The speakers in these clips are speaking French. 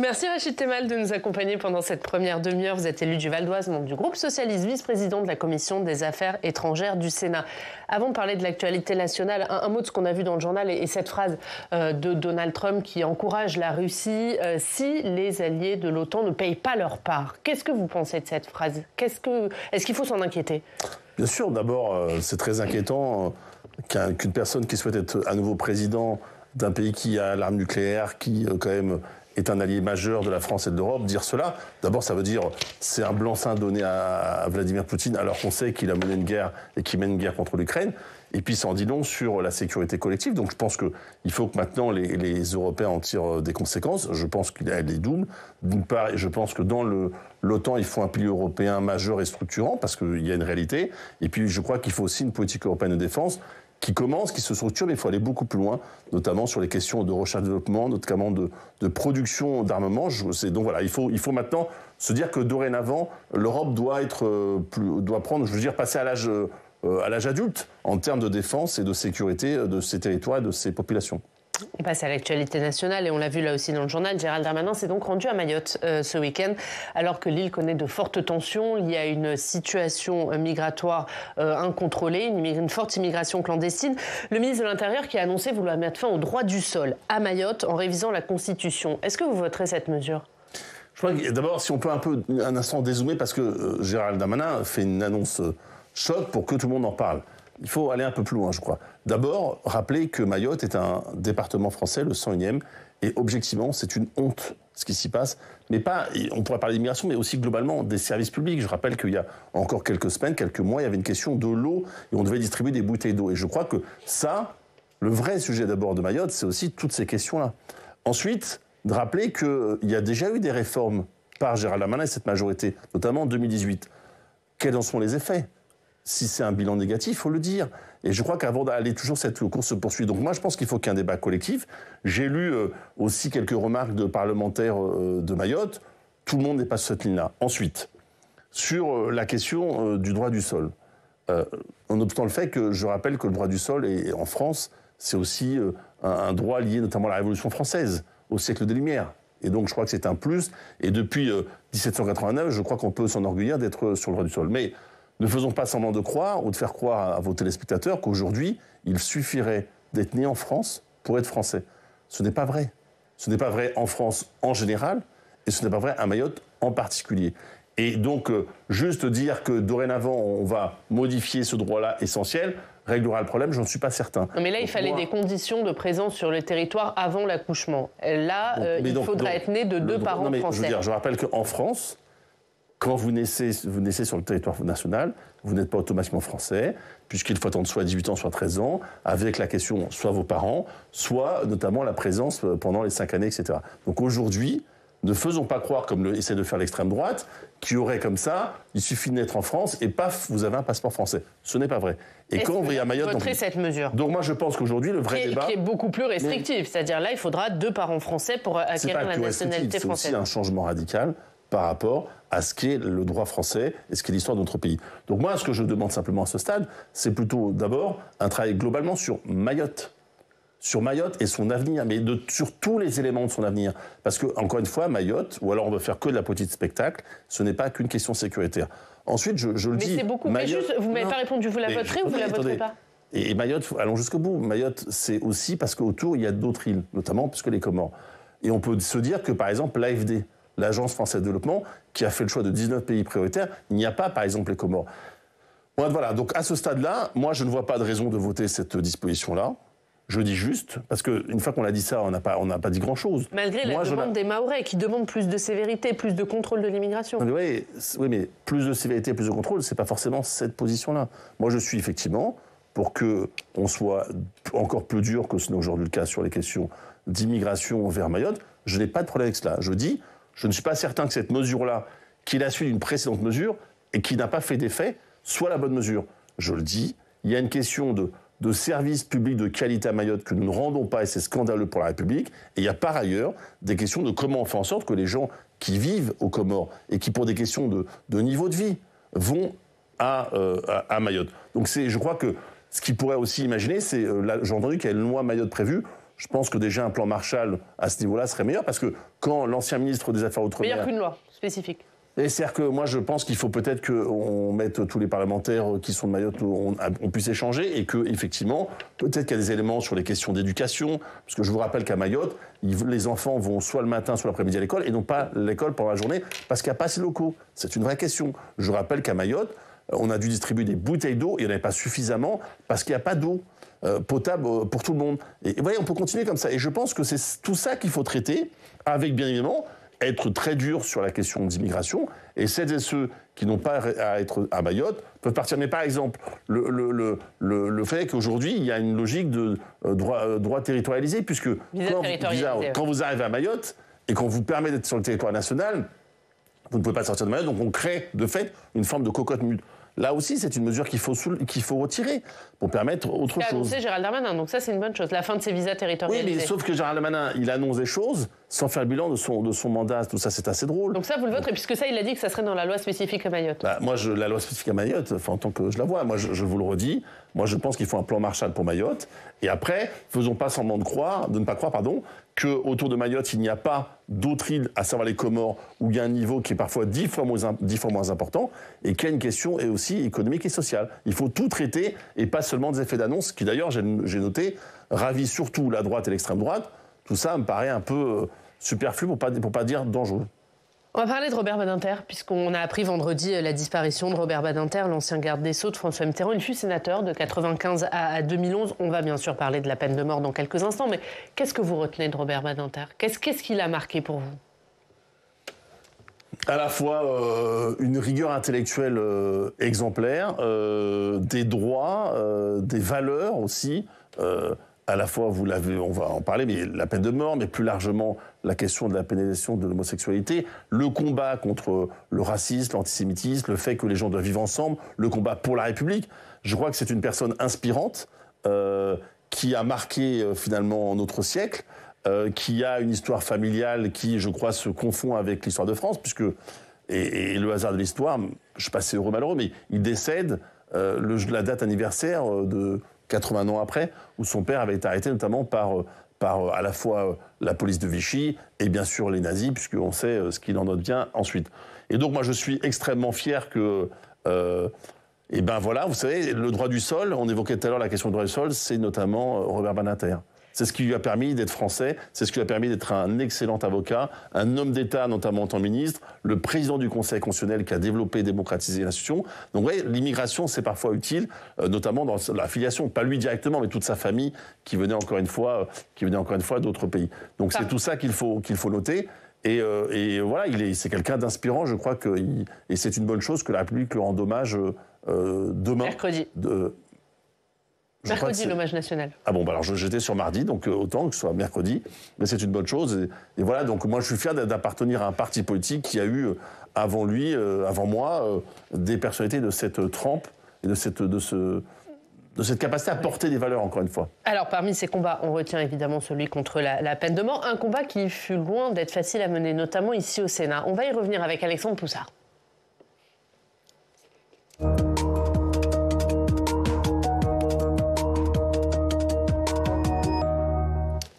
Merci Rachid Temal de nous accompagner pendant cette première demi-heure. Vous êtes élu du Val d'Oise, membre du groupe socialiste, vice-président de la commission des affaires étrangères du Sénat. Avant de parler de l'actualité nationale, un mot de ce qu'on a vu dans le journal et cette phrase de Donald Trump qui encourage la Russie si les alliés de l'OTAN ne payent pas leur part. Qu'est-ce que vous pensez de cette phrase ? Est-ce qu'il faut s'en inquiéter ? Bien sûr, d'abord, c'est très inquiétant qu'une personne qui souhaite être à nouveau président d'un pays qui a l'arme nucléaire, qui quand même est un allié majeur de la France et de l'Europe, dire cela. D'abord, ça veut dire c'est un blanc-seing donné à Vladimir Poutine, alors qu'on sait qu'il a mené une guerre et qu'il mène une guerre contre l'Ukraine. Et puis, ça en dit long sur la sécurité collective. Donc, je pense qu'il faut que maintenant les Européens en tirent des conséquences. Je pense qu'il y a des doubles. D'une part, je pense que dans l'OTAN, il faut un pilier européen majeur et structurant, parce qu'il y a une réalité. Et puis, je crois qu'il faut aussi une politique européenne de défense qui commence, qui se structure, mais il faut aller beaucoup plus loin, notamment sur les questions de recherche-développement, notamment de production d'armement. Donc voilà, il faut maintenant se dire que dorénavant, l'Europe doit passer à l'âge adulte en termes de défense et de sécurité de ses territoires et de ses populations. On passe à l'actualité nationale et on l'a vu là aussi dans le journal. Gérald Darmanin s'est donc rendu à Mayotte ce week-end alors que l'île connaît de fortes tensions. Il y a une situation migratoire incontrôlée, une forte immigration clandestine. Le ministre de l'Intérieur qui a annoncé vouloir mettre fin au droit du sol à Mayotte en révisant la Constitution. Est-ce que vous voterez cette mesure ? Je crois que d'abord, si on peut un instant dézoomer, parce que Gérald Darmanin fait une annonce choc pour que tout le monde en parle. Il faut aller un peu plus loin, je crois. D'abord, rappeler que Mayotte est un département français, le 101e, et objectivement, c'est une honte ce qui s'y passe. Mais pas, on pourrait parler d'immigration, mais aussi globalement des services publics. Je rappelle qu'il y a encore quelques semaines, quelques mois, il y avait une question de l'eau, et on devait distribuer des bouteilles d'eau. Et je crois que ça, le vrai sujet d'abord de Mayotte, c'est aussi toutes ces questions-là. Ensuite, de rappeler qu'il y a déjà eu des réformes par Gérald Darmanin et cette majorité, notamment en 2018. Quels en sont les effets ? Si c'est un bilan négatif, il faut le dire. Et je crois qu'avant d'aller toujours, cette course se poursuit. Donc moi, je pense qu'il faut qu'il y ait un débat collectif. J'ai lu aussi quelques remarques de parlementaires de Mayotte. Tout le monde n'est pas sur cette ligne-là. Ensuite, sur la question du droit du sol. Nonobstant le fait que je rappelle que le droit du sol, en France, c'est aussi un droit lié notamment à la Révolution française, au siècle des Lumières. Et donc, je crois que c'est un plus. Et depuis 1789, je crois qu'on peut s'enorgueillir d'être sur le droit du sol. Mais ne faisons pas semblant de croire ou de faire croire à vos téléspectateurs qu'aujourd'hui, il suffirait d'être né en France pour être français. Ce n'est pas vrai. Ce n'est pas vrai en France en général et ce n'est pas vrai à Mayotte en particulier. Et donc, juste dire que dorénavant, on va modifier ce droit-là essentiel réglera le problème, je n'en suis pas certain. Non, mais là, il fallait des conditions de présence sur le territoire avant l'accouchement. Là, il faudra être né de deux parents français. Je rappelle qu'en France, quand vous naissez sur le territoire national, vous n'êtes pas automatiquement français, puisqu'il faut attendre soit 18 ans, soit 13 ans, avec la question soit vos parents, soit notamment la présence pendant les 5 années, etc. Donc aujourd'hui, ne faisons pas croire, comme essaie de faire l'extrême droite, qu'il y aurait comme ça, il suffit de naître en France et paf, vous avez un passeport français. Ce n'est pas vrai. Et quand on va à Mayotte, voterez cette mesure. Donc moi je pense qu'aujourd'hui le vrai débat qui est beaucoup plus restrictif, c'est-à-dire là il faudra 2 parents français pour acquérir la nationalité française. C'est aussi un changement radical par rapport à ce qu'est le droit français et ce qu'est l'histoire de notre pays. Donc moi ce que je demande simplement à ce stade, c'est plutôt d'abord un travail globalement sur Mayotte et son avenir, mais sur tous les éléments de son avenir. Parce que, encore une fois, Mayotte, ou alors on veut faire que de la politique de spectacle, ce n'est pas qu'une question sécuritaire. Ensuite, je le dis... Mais c'est beaucoup, Mayotte, mais juste, vous ne m'avez pas répondu, vous la voterez ou vous la voterez pas ? Et Mayotte, allons jusqu'au bout. Mayotte, c'est aussi parce qu'autour, il y a d'autres îles, notamment puisque les Comores. Et on peut se dire que, par exemple, l'AFD, l'Agence française de développement, qui a fait le choix de 19 pays prioritaires, il n'y a pas, par exemple, les Comores. Voilà, donc à ce stade-là, moi, je ne vois pas de raison de voter cette disposition-là. Je dis juste, parce qu'une fois qu'on a dit ça, on n'a pas dit grand-chose. Malgré la demande des Mahorais, qui demandent plus de sévérité, plus de contrôle de l'immigration. Oui, mais plus de sévérité, plus de contrôle, c'est pas forcément cette position-là. Moi, je suis effectivement pour qu'on soit encore plus dur que ce n'est aujourd'hui le cas sur les questions d'immigration vers Mayotte. Je n'ai pas de problème avec cela. Je dis, je ne suis pas certain que cette mesure-là, qui est la suite d'une précédente mesure, et qui n'a pas fait d'effet, soit la bonne mesure. Je le dis, il y a une question de services publics de qualité à Mayotte que nous ne rendons pas, et c'est scandaleux pour la République. Et il y a par ailleurs des questions de comment on fait en sorte que les gens qui vivent aux Comores et qui, pour des questions de niveau de vie, vont à Mayotte. Donc je crois que ce qu'il pourrait aussi imaginer, c'est, j'ai entendu qu'il y a une loi Mayotte prévue. je pense que déjà un plan Marshall à ce niveau-là serait meilleur, parce que quand l'ancien ministre des Affaires outre-mer... Meilleur qu'une loi spécifique. Et c'est-à-dire que moi, je pense qu'il faut peut-être qu'on mette tous les parlementaires qui sont de Mayotte, on puisse échanger, et qu'effectivement, peut-être qu'il y a des éléments sur les questions d'éducation, parce que je vous rappelle qu'à Mayotte, les enfants vont soit le matin, soit l'après-midi à l'école, et non pas l'école pendant la journée, parce qu'il n'y a pas assez de locaux. C'est une vraie question. Je rappelle qu'à Mayotte, on a dû distribuer des bouteilles d'eau, et il n'y en avait pas suffisamment, parce qu'il n'y a pas d'eau potable pour tout le monde. Et vous voyez, on peut continuer comme ça. Et je pense que c'est tout ça qu'il faut traiter, avec bien évidemment être très dur sur la question d'immigration, et celles et ceux qui n'ont pas à être à Mayotte peuvent partir. Mais par exemple, le fait qu'aujourd'hui, il y a une logique de droit territorialisé, puisque quand vous arrivez à Mayotte, et qu'on vous permet d'être sur le territoire national, vous ne pouvez pas sortir de Mayotte, donc on crée de fait une forme de cocotte minute. Là aussi, c'est une mesure qu'il faut retirer pour permettre autre chose. Qu'a annoncé Gérald Darmanin, donc ça c'est une bonne chose, la fin de ces visas territorialisés. Oui, mais sauf que Gérald Darmanin, il annonce des choses sans faire le bilan de son mandat, tout ça c'est assez drôle. Donc ça vous le voterez, puisque ça il a dit que ça serait dans la loi spécifique à Mayotte. Moi, la loi spécifique à Mayotte, en tant que je la vois, moi je vous le redis, moi je pense qu'il faut un plan Marshall pour Mayotte, et après, faisons pas semblant de ne pas croire, qu'autour de Mayotte, il n'y a pas d'autres îles, à savoir les Comores, où il y a un niveau qui est parfois 10 fois moins important, et qu'il y a une question aussi économique et sociale. Il faut tout traiter, et pas seulement des effets d'annonce, qui d'ailleurs, j'ai noté, ravissent surtout la droite et l'extrême droite. Tout ça me paraît un peu superflu, pour pas dire dangereux. On va parler de Robert Badinter, puisqu'on a appris vendredi la disparition de Robert Badinter, l'ancien garde des Sceaux de François Mitterrand. Il fut sénateur de 1995 à 2011. On va bien sûr parler de la peine de mort dans quelques instants, mais qu'est-ce que vous retenez de Robert Badinter ? Qu'est-ce qu'il a marqué pour vous ? À la fois une rigueur intellectuelle exemplaire, des droits, des valeurs aussi. À la fois, on va en parler, mais la peine de mort, mais plus largement la question de la pénalisation de l'homosexualité, le combat contre le racisme, l'antisémitisme, le fait que les gens doivent vivre ensemble, le combat pour la République. Je crois que c'est une personne inspirante qui a marqué finalement notre siècle, qui a une histoire familiale qui, je crois, se confond avec l'histoire de France, puisque, et le hasard de l'histoire, je ne suis pas assez heureux malheureux, mais il décède la date anniversaire de 80 ans après, où son père avait été arrêté notamment par à la fois la police de Vichy et bien sûr les nazis, puisqu'on sait ce qu'il en advient ensuite. Et donc moi je suis extrêmement fier que... et ben voilà, vous savez, le droit du sol, on évoquait tout à l'heure la question du droit du sol, c'est notamment Robert Badinter. C'est ce qui lui a permis d'être français, c'est ce qui lui a permis d'être un excellent avocat, un homme d'État, notamment en tant que ministre, le président du Conseil constitutionnel qui a développé et démocratisé l'institution. Donc vous voyez, l'immigration, c'est parfois utile, notamment dans la filiation, pas lui directement, mais toute sa famille qui venait encore une fois d'autres pays. Donc c'est tout ça qu'il faut noter. Et voilà, c'est quelqu'un d'inspirant, je crois et c'est une bonne chose que la République lui rende hommage demain. Mercredi. Mercredi, l'hommage national. Ah bon, alors j'étais sur mardi, donc autant que ce soit mercredi, mais c'est une bonne chose. Et voilà, donc moi je suis fier d'appartenir à un parti politique qui a eu avant moi, des personnalités de cette trempe et de cette capacité à porter des valeurs, encore une fois. Alors, parmi ces combats, on retient évidemment celui contre la peine de mort, un combat qui fut loin d'être facile à mener, notamment ici au Sénat. On va y revenir avec Alexandre Poussard.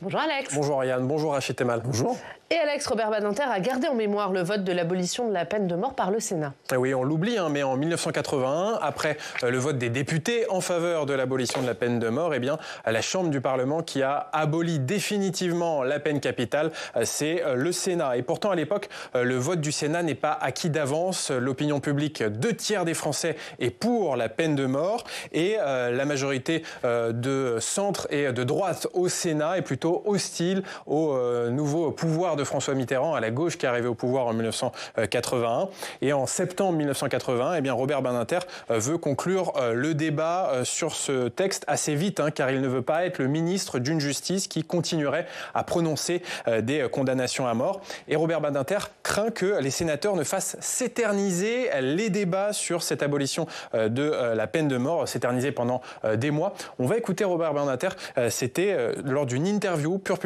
Bonjour Alex. Bonjour Yann, bonjour Rachid Temal. Bonjour. Et Alex, Robert Badinter a gardé en mémoire le vote de l'abolition de la peine de mort par le Sénat. Et oui, on l'oublie, mais en 1981, après le vote des députés en faveur de l'abolition de la peine de mort, eh bien, la Chambre du Parlement qui a aboli définitivement la peine capitale, c'est le Sénat. Et pourtant, à l'époque, le vote du Sénat n'est pas acquis d'avance. L'opinion publique, 2/3 des Français est pour la peine de mort. Et la majorité de centre et de droite au Sénat est plutôt hostile au nouveau pouvoir de François Mitterrand, à la gauche qui est arrivé au pouvoir en 1981. Et en septembre 1981, eh bien, Robert Badinter veut conclure le débat sur ce texte assez vite, car il ne veut pas être le ministre d'une justice qui continuerait à prononcer des condamnations à mort. Et Robert Badinter craint que les sénateurs ne fassent s'éterniser les débats sur cette abolition de la peine de mort, s'éterniser pendant des mois. On va écouter Robert Badinter, c'était lors d'une interview pour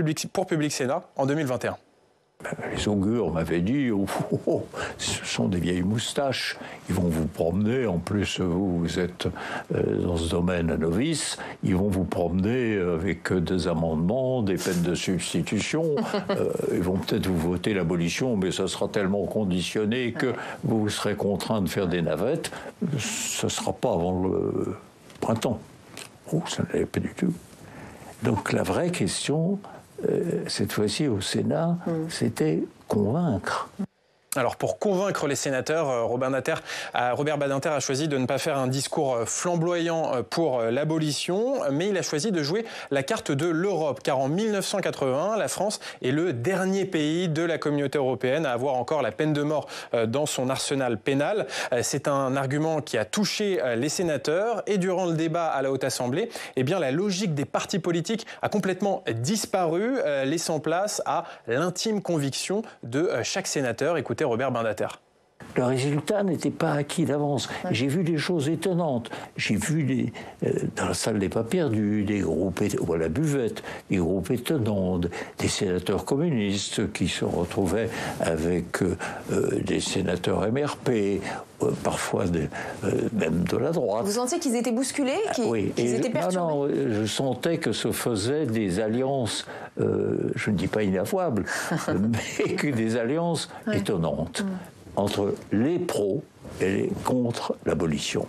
Public Sénat en 2021. Les augures m'avaient dit ce sont des vieilles moustaches, ils vont vous promener, en plus vous êtes dans ce domaine à novice, ils vont vous promener avec des amendements, des peines de substitution, ils vont peut-être vous voter l'abolition, mais ça sera tellement conditionné que vous serez contraint de faire des navettes, ça ne sera pas avant le printemps. Ça ne l'est pas du tout. Donc la vraie question, cette fois-ci au Sénat, c'était convaincre. Alors pour convaincre les sénateurs, Robert Badinter a choisi de ne pas faire un discours flamboyant pour l'abolition, mais il a choisi de jouer la carte de l'Europe, car en 1981, la France est le dernier pays de la communauté européenne à avoir encore la peine de mort dans son arsenal pénal. C'est un argument qui a touché les sénateurs, et durant le débat à la Haute Assemblée, eh bien, la logique des partis politiques a complètement disparu, laissant place à l'intime conviction de chaque sénateur. Écoutez Robert Badinter. Le résultat n'était pas acquis d'avance. J'ai vu des choses étonnantes. J'ai vu dans la salle des pas perdus, des groupes, ou à la buvette, des groupes étonnants, des sénateurs communistes qui se retrouvaient avec des sénateurs MRP, parfois même de la droite. Vous sentiez qu'ils étaient bousculés, qu'ils étaient perturbés? Non, je sentais que se faisaient des alliances, je ne dis pas inavouables, mais que des alliances étonnantes. Entre les pros et les contre l'abolition.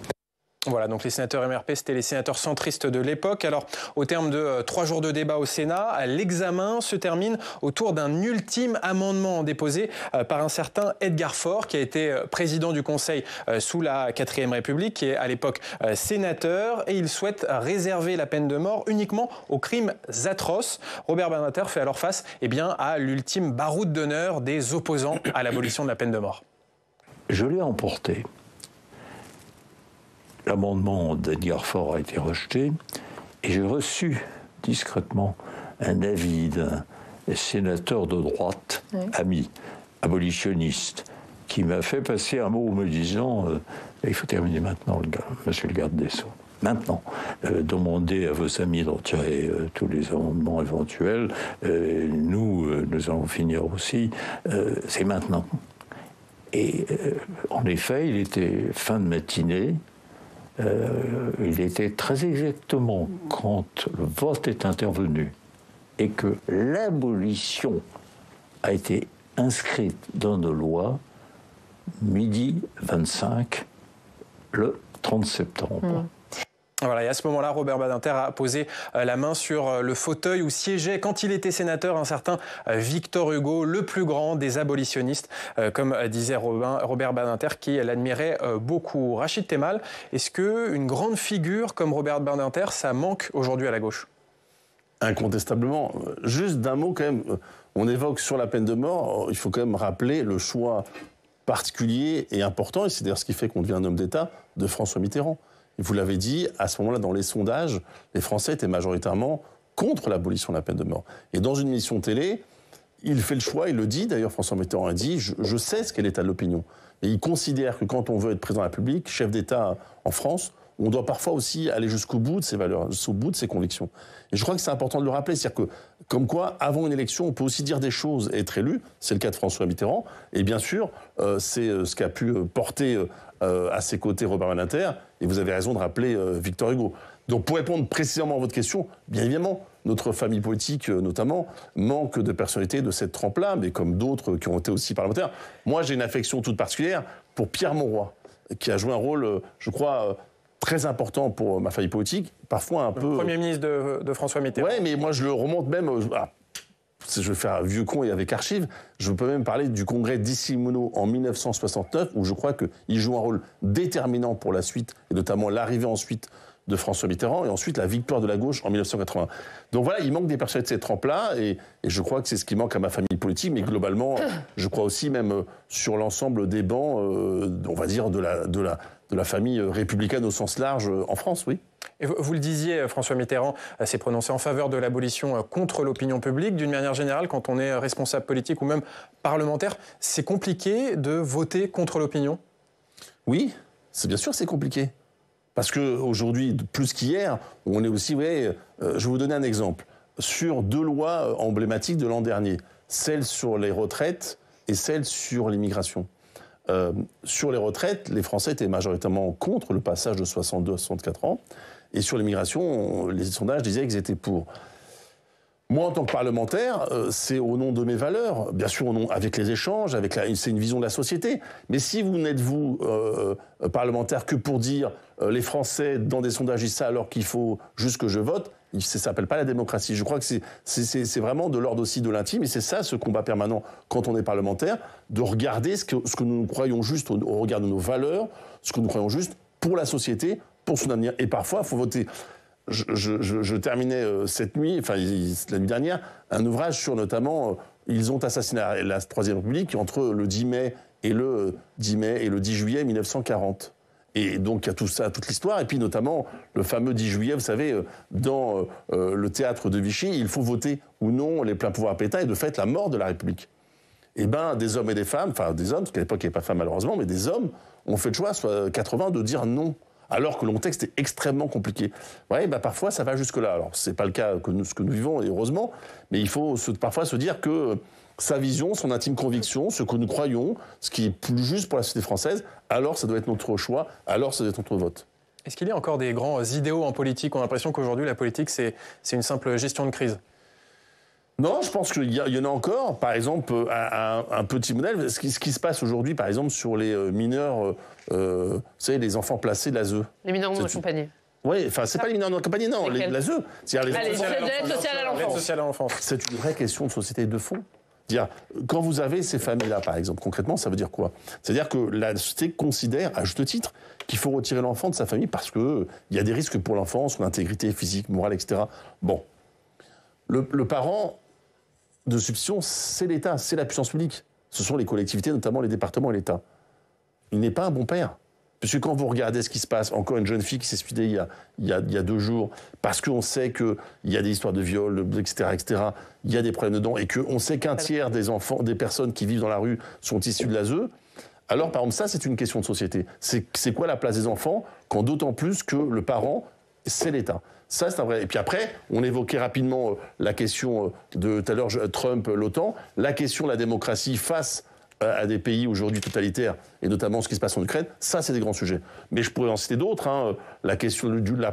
Voilà, donc les sénateurs MRP, c'était les sénateurs centristes de l'époque. Alors, au terme de 3 jours de débat au Sénat, l'examen se termine autour d'un ultime amendement déposé par un certain Edgar Faure, qui a été président du Conseil sous la 4e République, qui est à l'époque sénateur, et il souhaite réserver la peine de mort uniquement aux crimes atroces. Robert Badinter fait alors face à l'ultime baroud d'honneur des opposants à l'abolition de la peine de mort. Je l'ai emporté. L'amendement d'Edgar Faure a été rejeté et j'ai reçu discrètement un avis d'un sénateur de droite, ami, abolitionniste, qui m'a fait passer un mot me disant il faut terminer maintenant, monsieur le garde des Sceaux. Maintenant, demandez à vos amis de retirer tous les amendements éventuels. Nous allons finir aussi. C'est maintenant. Et en effet, il était fin de matinée. Il était très exactement quand le vote est intervenu et que l'abolition a été inscrite dans nos lois, midi 25, le 30 septembre. Voilà, et à ce moment-là, Robert Badinter a posé la main sur le fauteuil où siégeait, quand il était sénateur, un certain Victor Hugo, le plus grand des abolitionnistes, comme disait Robert Badinter, qui l'admirait beaucoup. Rachid Temal, est-ce qu'une grande figure comme Robert Badinter, ça manque aujourd'hui à la gauche? Incontestablement. Juste d'un mot quand même, on évoque sur la peine de mort, il faut quand même rappeler le choix particulier et important, et c'est d'ailleurs ce qui fait qu'on devient un homme d'État, de François Mitterrand. Vous l'avez dit, à ce moment-là, dans les sondages, les Français étaient majoritairement contre l'abolition de la peine de mort. Et dans une émission télé, il fait le choix, il le dit, d'ailleurs François Mitterrand a dit, je sais ce qu'est l'état de l'opinion. Et il considère que quand on veut être président de la République, chef d'État en France, on doit parfois aussi aller jusqu'au bout de ses valeurs, jusqu'au bout de ses convictions. Et je crois que c'est important de le rappeler, c'est-à-dire que, comme quoi, avant une élection, on peut aussi dire des choses et être élu, c'est le cas de François Mitterrand, et bien sûr, c'est ce qu'a pu porter à ses côtés Robert Badinter, et vous avez raison de rappeler Victor Hugo. Donc pour répondre précisément à votre question, bien évidemment, notre famille politique notamment manque de personnalités de cette trempe-là, mais comme d'autres qui ont été aussi parlementaires. Moi j'ai une affection toute particulière pour Pierre Mauroy, qui a joué un rôle, je crois, très important pour ma famille politique, parfois un peu... Premier ministre de François Mitterrand. Oui, mais moi je le remonte même... je vais faire un vieux con et avec archives, je peux même parler du congrès d'Issy-Mouneau en 1969, où je crois qu'il joue un rôle déterminant pour la suite, et notamment l'arrivée ensuite de François Mitterrand, et ensuite la victoire de la gauche en 1980. Donc voilà, il manque des personnalités de cette trempe-là, et je crois que c'est ce qui manque à ma famille politique, mais globalement, je crois aussi même sur l'ensemble des bancs, on va dire, de la famille républicaine au sens large en France, oui. Et vous le disiez, François Mitterrand s'est prononcé en faveur de l'abolition contre l'opinion publique. D'une manière générale, quand on est responsable politique ou même parlementaire, c'est compliqué de voter contre l'opinion? Oui, c'est bien sûr c'est compliqué. Parce qu'aujourd'hui, plus qu'hier, on est aussi... je vais vous donner un exemple. Sur 2 lois emblématiques de l'an dernier, celle sur les retraites et celle sur l'immigration. Sur les retraites, les Français étaient majoritairement contre le passage de 62 à 64 ans. Et sur l'immigration, les sondages disaient qu'ils étaient pour. Moi, en tant que parlementaire, c'est au nom de mes valeurs, bien sûr, avec les échanges, c'est une vision de la société. Mais si vous n'êtes, vous, parlementaire, que pour dire les Français, dans des sondages, disent ça alors qu'il faut juste que je vote, ça ne s'appelle pas la démocratie. Je crois que c'est vraiment de l'ordre aussi de l'intime, et c'est ça ce combat permanent quand on est parlementaire, de regarder ce que nous croyons juste au regard de nos valeurs, ce que nous croyons juste pour la société, pour son avenir. Et parfois, il faut voter. Je terminais cette nuit, enfin la nuit dernière, un ouvrage sur notamment ils ont assassiné la Troisième République entre le 10 mai et le 10 juillet 1940. Et donc il y a tout ça, toute l'histoire, et puis notamment le fameux 10 juillet, vous savez, dans le théâtre de Vichy, il faut voter ou non les pleins pouvoirs à Pétain, et de fait la mort de la République. Eh bien, des hommes et des femmes, enfin des hommes, parce qu'à l'époque il n'y avait pas de femmes malheureusement, mais des hommes ont fait le choix, soit 80, de dire non. Alors que le contexte est extrêmement compliqué. Ouais, parfois, ça va jusque-là. Alors, ce n'est pas le cas ce que nous vivons, et heureusement, mais il faut parfois se dire que sa vision, son intime conviction, ce que nous croyons, ce qui est plus juste pour la société française, alors ça doit être notre choix, alors ça doit être notre vote. Est-ce qu'il y a encore des grands idéaux en politique? On a l'impression qu'aujourd'hui, la politique, c'est une simple gestion de crise. Non, je pense qu'il y en a encore. Par exemple, un petit modèle. Ce qui se passe aujourd'hui, par exemple, sur les mineurs, vous savez, les enfants placés de l'ASE. Les mineurs non accompagnés. Oui, enfin, c'est pas les mineurs non accompagnés, non, l'ASE. C'est-à-dire l'aide sociale à l'enfance. C'est une vraie question de société de fond. Dire, quand vous avez ces familles-là, par exemple, concrètement, ça veut dire quoi? C'est-à-dire que la société considère, à juste titre, qu'il faut retirer l'enfant de sa famille parce qu'il y a des risques pour l'enfant, son intégrité physique, morale, etc. Bon. Le parent de substitution, c'est l'État, c'est la puissance publique. Ce sont les collectivités, notamment les départements et l'État. Il n'est pas un bon père. Puisque quand vous regardez ce qui se passe, encore une jeune fille qui s'est suicidée il y a 2 jours, parce qu'on sait qu'il y a des histoires de viol, etc., il y a des problèmes dedans, et qu'on sait qu'un tiers des enfants, des personnes qui vivent dans la rue sont issues de l'ASE, alors par exemple ça c'est une question de société. C'est quoi la place des enfants, quand d'autant plus que le parent, c'est l'État. Ça, c'est un vrai. Et puis après, on évoquait rapidement la question de tout à l'heure, Trump, l'OTAN, la question de la démocratie face à des pays aujourd'hui totalitaires, et notamment ce qui se passe en Ukraine, ça, c'est des grands sujets. Mais je pourrais en citer d'autres, hein, la question de la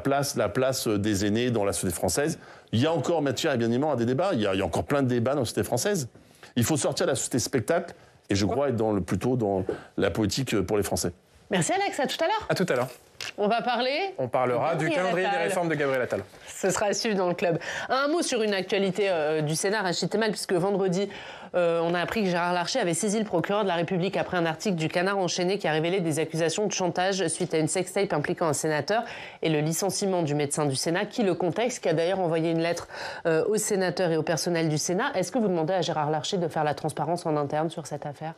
place des aînés dans la société française. Il y a encore matière, bien évidemment, à des débats. Il y a encore plein de débats dans la société française. Il faut sortir de la société spectacle, et je crois être plutôt dans la politique pour les Français. Merci Alex, à tout à l'heure. À tout à l'heure. On va parler... On parlera du calendrier des réformes de Gabriel Attal. Ce sera à suivre dans le club. Un mot sur une actualité du Sénat, Rachid Temal, puisque vendredi, on a appris que Gérard Larcher avait saisi le procureur de la République après un article du Canard enchaîné qui a révélé des accusations de chantage suite à une sextape impliquant un sénateur et le licenciement du médecin du Sénat, qui le contexte, qui a d'ailleurs envoyé une lettre aux sénateurs et au personnel du Sénat. Est-ce que vous demandez à Gérard Larcher de faire la transparence en interne sur cette affaire?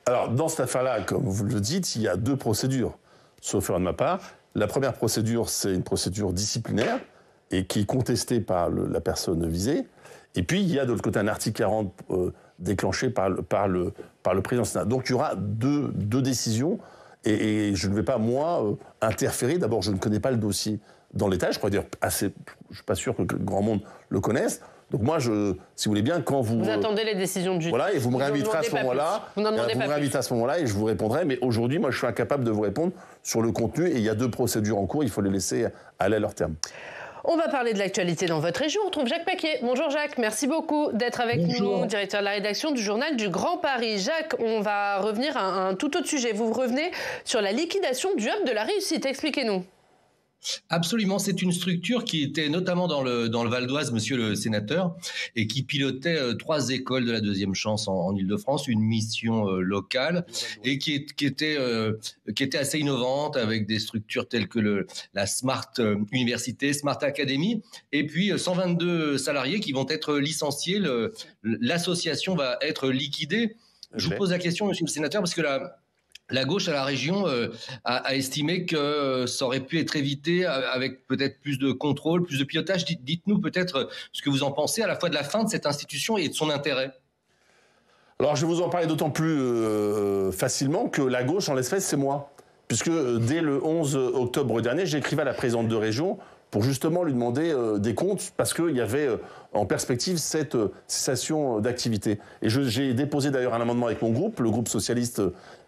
Alors, dans cette affaire-là, comme vous le dites, il y a 2 procédures, sauf erreur de ma part. La première procédure, c'est une procédure disciplinaire et qui est contestée par la personne visée. Et puis, il y a de l'autre côté un article 40 déclenché par le président du Sénat. Donc, il y aura deux décisions et je ne vais pas, moi, interférer. D'abord, je ne connais pas le dossier dans les détail. Je crois dire assez... Je ne suis pas sûr que grand monde le connaisse. Donc moi, si vous voulez bien, quand vous attendez les décisions du... Voilà, et vous me réinviterez à ce moment-là. Vous me réinviterez à ce moment-là et je vous répondrai. Mais aujourd'hui, moi, je suis incapable de vous répondre sur le contenu. Et il y a 2 procédures en cours. Il faut les laisser aller à leur terme. On va parler de l'actualité dans votre région. On retrouve Jacques Paquier. Bonjour Jacques, merci beaucoup d'être avec nous, directeur de la rédaction du journal du Grand Paris. Jacques, on va revenir à un tout autre sujet. Vous revenez sur la liquidation du Hub de la Réussite. Expliquez-nous. Absolument, c'est une structure qui était notamment dans le Val d'Oise, monsieur le sénateur, et qui pilotait 3 écoles de la deuxième chance en Île-de-France, une mission locale, et qui était assez innovante avec des structures telles que la Smart Université, Smart Academy, et puis 122 salariés qui vont être licenciés. L'association va être liquidée. Je vous pose la question, monsieur le sénateur, parce que la gauche à la région a estimé que ça aurait pu être évité avec peut-être plus de contrôle, plus de pilotage. Dites-nous peut-être ce que vous en pensez à la fois de la fin de cette institution et de son intérêt. Alors je vais vous en parler d'autant plus facilement que la gauche en l'espèce c'est moi. Puisque dès le 11 octobre dernier, j'écrivais à la présidente de région pour justement lui demander des comptes, parce qu'il y avait en perspective cette cessation d'activité. Et j'ai déposé d'ailleurs un amendement avec mon groupe, le groupe socialiste,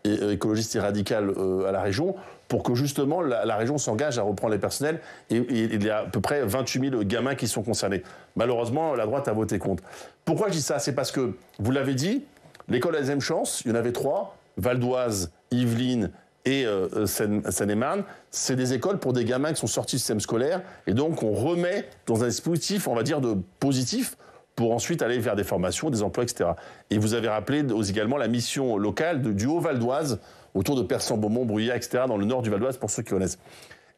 écologiste et radical à la région, pour que justement la région s'engage à reprendre les personnels. Et il y a à peu près 28 000 gamins qui sont concernés. Malheureusement, la droite a voté contre. Pourquoi je dis ça? C'est parce que, vous l'avez dit, l'école à la deuxième chance, il y en avait 3, Val d'Oise, Yvelines et Seine-et-Marne, c'est des écoles pour des gamins qui sont sortis du système scolaire, et donc on remet dans un dispositif, on va dire, de positif, pour ensuite aller vers des formations, des emplois, etc. Et vous avez rappelé également la mission locale du Haut-Val d'Oise, autour de Persan-Beaumont, Bruyères, etc., dans le nord du Val d'Oise, pour ceux qui connaissent.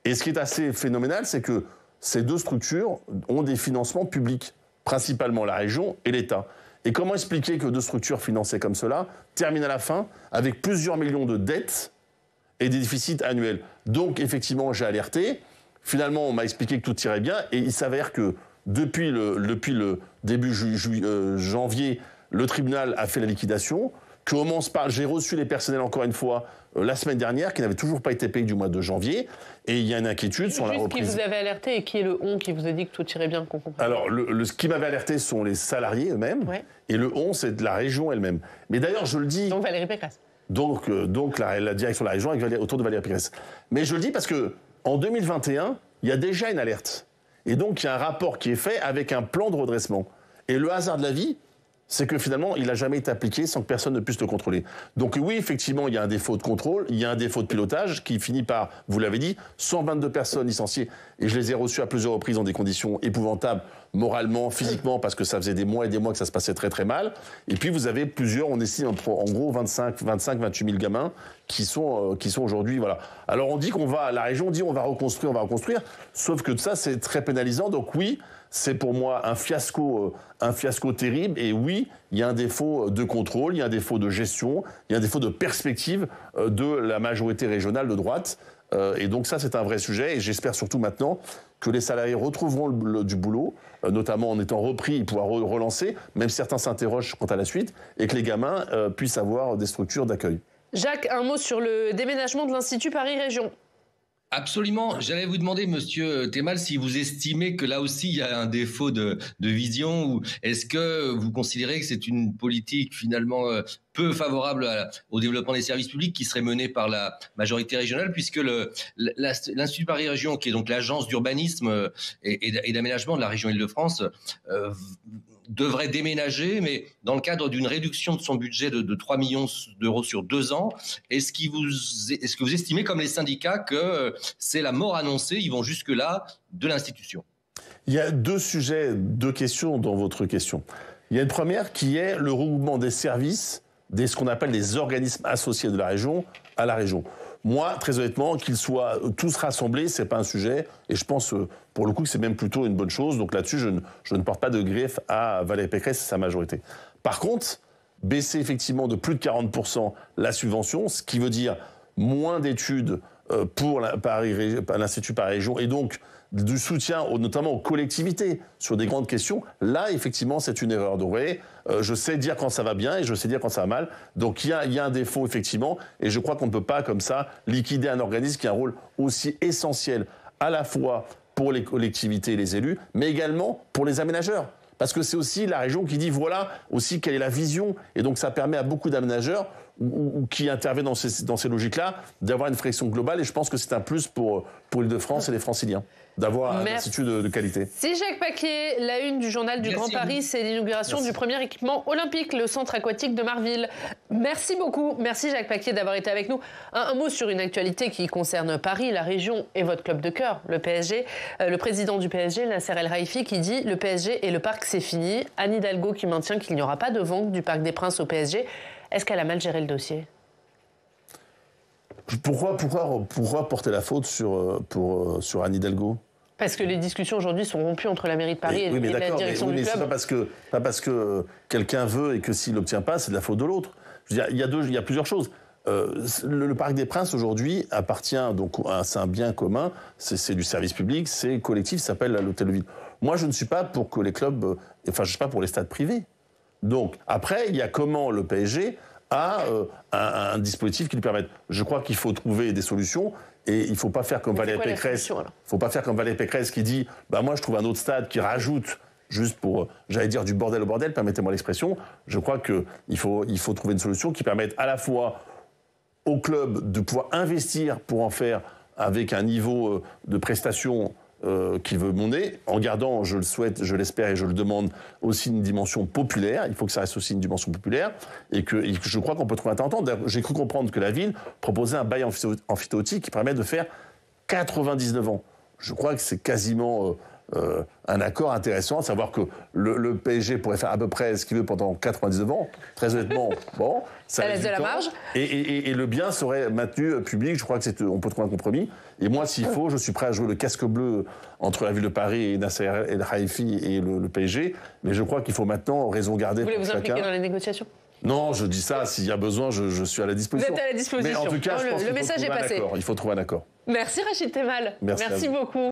Et ce qui est assez phénoménal, c'est que ces 2 structures ont des financements publics, principalement la région et l'État. Et comment expliquer que 2 structures financées comme cela terminent à la fin avec plusieurs millions de dettes et des déficits annuels? Donc, effectivement, j'ai alerté. Finalement, on m'a expliqué que tout irait bien. Et il s'avère que depuis le début janvier, le tribunal a fait la liquidation. J'ai reçu les personnels, encore une fois, la semaine dernière, qui n'avaient toujours pas été payés du mois de janvier. Et il y a une inquiétude sur la reprise. Qui vous avait alerté et qui est le on qui vous a dit que tout irait bien, qu'on comprenne? Alors, ce qui m'avait alerté sont les salariés eux-mêmes. Ouais. Et le on, c'est de la région elle-même. Mais d'ailleurs, je le dis... Donc Valérie Pécresse. Donc la direction de la région autour de Valérie Pécresse. Mais je le dis parce qu'en 2021, il y a déjà une alerte. Et donc, il y a un rapport qui est fait avec un plan de redressement. Et le hasard de la vie, c'est que finalement, il n'a jamais été appliqué sans que personne ne puisse le contrôler. Donc oui, effectivement, il y a un défaut de contrôle, il y a un défaut de pilotage qui finit par, vous l'avez dit, 122 personnes licenciées. Et je les ai reçues à plusieurs reprises dans des conditions épouvantables, moralement, physiquement, parce que ça faisait des mois et des mois que ça se passait très très mal. Et puis vous avez plusieurs, on estime en gros 28 000 gamins qui sont aujourd'hui, voilà. Alors on dit la région dit on va reconstruire, sauf que ça c'est très pénalisant. Donc oui, c'est pour moi un fiasco terrible. Et oui, il y a un défaut de contrôle, il y a un défaut de gestion, il y a un défaut de perspective de la majorité régionale de droite. Et donc ça, c'est un vrai sujet. Et j'espère surtout maintenant que les salariés retrouveront du boulot, notamment en étant repris et pouvoir relancer, même si certains s'interrogent quant à la suite, et que les gamins puissent avoir des structures d'accueil. Jacques, un mot sur le déménagement de l'Institut Paris Région. Absolument. J'allais vous demander, monsieur Temal, si vous estimez que là aussi il y a un défaut de vision, ou est-ce que vous considérez que c'est une politique finalement peu favorable au développement des services publics qui serait menée par la majorité régionale, puisque l'Institut Paris Région, qui est donc l'agence d'urbanisme et d'aménagement de la région Île-de-France, devrait déménager, mais dans le cadre d'une réduction de son budget de 3 millions d'euros sur 2 ans. Est-ce que vous estimez, comme les syndicats, que c'est la mort annoncée, ils vont jusque-là, de l'institution? Il y a 2 questions dans votre question. Il y a une première qui est le regroupement des services, ce qu'on appelle les organismes associés de la région à la région. Moi, très honnêtement, qu'ils soient tous rassemblés, c'est pas un sujet. Et je pense, pour le coup, que c'est même plutôt une bonne chose. Donc là-dessus, je ne porte pas de grief à Valérie Pécresse et sa majorité. Par contre, baisser effectivement de plus de 40% la subvention, ce qui veut dire moins d'études pour l'Institut Paris Région, et donc du soutien notamment aux collectivités sur des grandes questions, là, effectivement, c'est une erreur. Donc, vous voyez, je sais dire quand ça va bien et je sais dire quand ça va mal. Donc, il y a un défaut, effectivement, et je crois qu'on ne peut pas, comme ça, liquider un organisme qui a un rôle aussi essentiel, à la fois pour les collectivités et les élus, mais également pour les aménageurs. Parce que c'est aussi la région qui dit, voilà, aussi quelle est la vision. Et donc, ça permet à beaucoup d'aménageurs ou qui interviennent dans ces logiques-là d'avoir une réflexion globale. Et je pense que c'est un plus pour l'Île-de-France et les Franciliens d'avoir un institut de qualité. C'est Jacques Paquier, la une du journal du Grand Paris, c'est l'inauguration du premier équipement olympique, le centre aquatique de Marville. Merci beaucoup, merci Jacques Paquier d'avoir été avec nous. Un mot sur une actualité qui concerne Paris, la région et votre club de cœur, le PSG. Le président du PSG, Nasser El Khelaifi, qui dit « Le PSG et le parc, c'est fini ». Anne Hidalgo qui maintient qu'il n'y aura pas de vente du Parc des Princes au PSG. Est-ce qu'elle a mal géré le dossier ? Pourquoi porter la faute sur Anne Hidalgo ? Parce que les discussions aujourd'hui sont rompues entre la mairie de Paris et la direction du club. Mais c'est pas parce que quelqu'un veut et que s'il l'obtient pas, c'est de la faute de l'autre. Je veux dire, il y a plusieurs choses. Le Parc des Princes aujourd'hui appartient donc c'est un bien commun, c'est du service public, c'est collectif, ça s'appelle l'hôtel de ville. Moi, je ne suis pas pour que les clubs, je suis pas pour les stades privés. Donc après, il y a comment le PSG a un dispositif qui lui permette. Je crois qu'il faut trouver des solutions Et il ne faut pas faire comme Valérie Pécresse. Faut pas faire comme Valérie Pécresse qui dit moi je trouve un autre stade qui rajoute juste pour, j'allais dire, du bordel au bordel, permettez-moi l'expression. Je crois qu'il faut trouver une solution qui permette à la fois au club de pouvoir investir pour en faire avec un niveau de prestation qui veut monter, en gardant, je le souhaite, je l'espère et je le demande, aussi une dimension populaire. Il faut que ça reste aussi une dimension populaire. Et que je crois qu'on peut trouver un entente. J'ai cru comprendre que la ville proposait un bail emphytéotique qui permet de faire 99 ans. Je crois que c'est quasiment un accord intéressant, à savoir que le PSG pourrait faire à peu près ce qu'il veut pendant 99 ans. Très honnêtement, bon, ça laisse de la marge. Et le bien serait maintenu public. Je crois que on peut trouver un compromis. Et moi, s'il faut, je suis prêt à jouer le casque bleu entre la ville de Paris et Nasser El Khelaifi et le PSG. Mais je crois qu'il faut maintenant raison garder pour chacun. Vous voulez vous impliquer dans les négociations ? Non, je dis ça, s'il y a besoin, je suis à la disposition. Vous êtes à la disposition. Mais en tout cas, je pense le message est passé. Il faut trouver un accord. Merci Rachid Temal. Merci beaucoup.